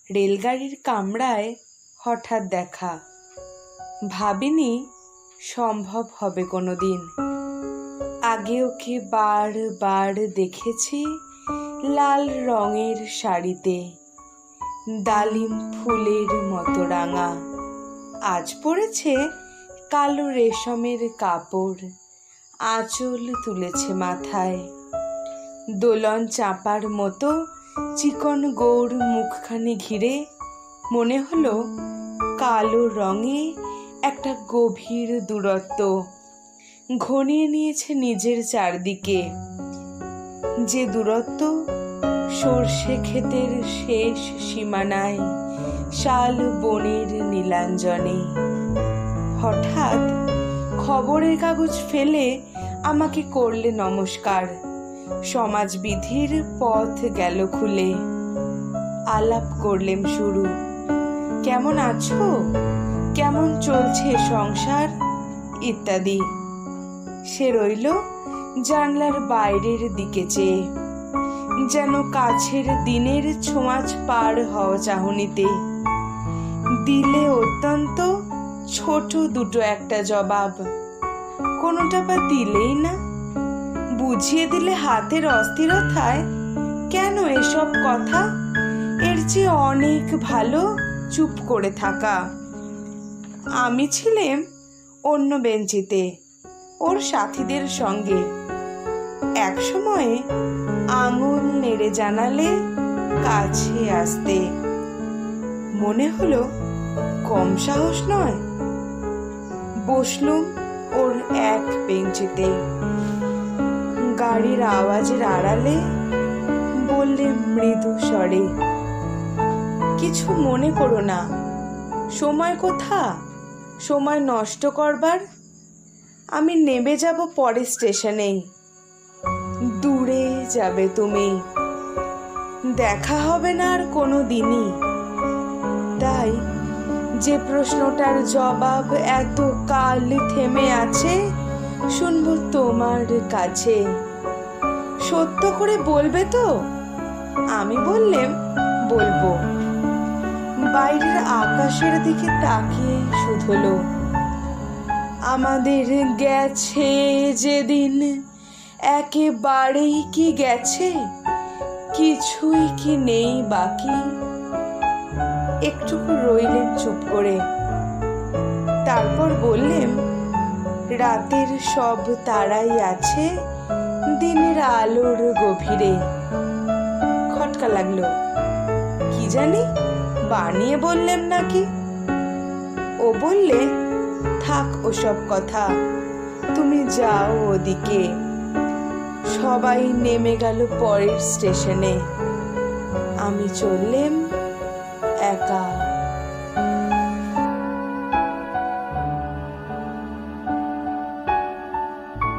রেলগাড়ির কামরায় হঠাৎ দেখা। ভাবিনি সম্ভব হবে কোনো দিন। আগে ওকে বারবার দেখেছি লাল রঙের শাড়িতে, ডালিম ফুলের মতো রাঙা। আজ পরেছে কালো রেশমের কাপড়, আঁচল তুলেছে মাথায়। দোলন চাপার মতো চিকন গৌর মুখখানি ঘিরে মনে হলো কালো রঙে একটা গভীর দূরত্ব ঘনিয়ে নিয়েছে নিজের চারদিকে, যে দূরত্ব সর্ষে ক্ষেতের শেষ সীমানায় শাল বনের নীলাঞ্জনে। হঠাৎ খবরের কাগজ ফেলে আমাকে করলে নমস্কার। সমাজবিধির পথ গেল খুলে। আলাপ করলেম শুরু। কেমন আছো, কেমন চলছে সংসার ইত্যাদি। সে রইল জানলার বাইরের দিকে চেয়ে, যেন কাছের দিনের ছোঁয়াচ পার হওয়া চাহনিতে। দিলে অত্যন্ত ছোট দুটো একটা জবাব, কোনোটা বা দিলেই না। বুঝিয়ে দিলে হাতের অস্থিরতায় কেন এসব কথা, এর চেয়ে অনেক ভালো চুপ করে থাকা। আমি ছিলাম অন্য বেঞ্চিতে ওর সাথীদের সঙ্গে। এক সময়ে আঙুল নেড়ে জানালে কাছে আসতে। মনে হলো কম সাহস নয়। বসলুম ওর এক বেঞ্চিতে। গাড়ির আওয়াজের আড়ালে বললে মৃদু স্বরে, কিছু মনে করো না। সময় কোথা, সময় নষ্ট করবার? আমি নেমে যাব পরের স্টেশনেই। দূরে যাবে তুমি, দেখা হবে না আর কোনো দিনই। তাই যে প্রশ্নটার জবাব এত কাল থেমে আছে, শুনবো তোমার কাছে। সত্য করে বলবে তো? আমি বললাম বলবো। বাইরের আকাশের দিকে তাকিয়ে শুধলো, আমাদের গেছে যেদিন একেবারেই কি গেছে, কিছুই কি নেই বাকি। একটুকু রইলেন চুপ করে। তারপর বললেন, রাতের সব তারাই আছে দিনের আলোর গভীরে। খটকা লাগলো। কি জানি বানিয়ে বললেন নাকি। ও বললে, থাক ওসব কথা, তুমি যাও ওদিকে। সবাই নেমে গেল পরের স্টেশনে। আমি চললেম একা।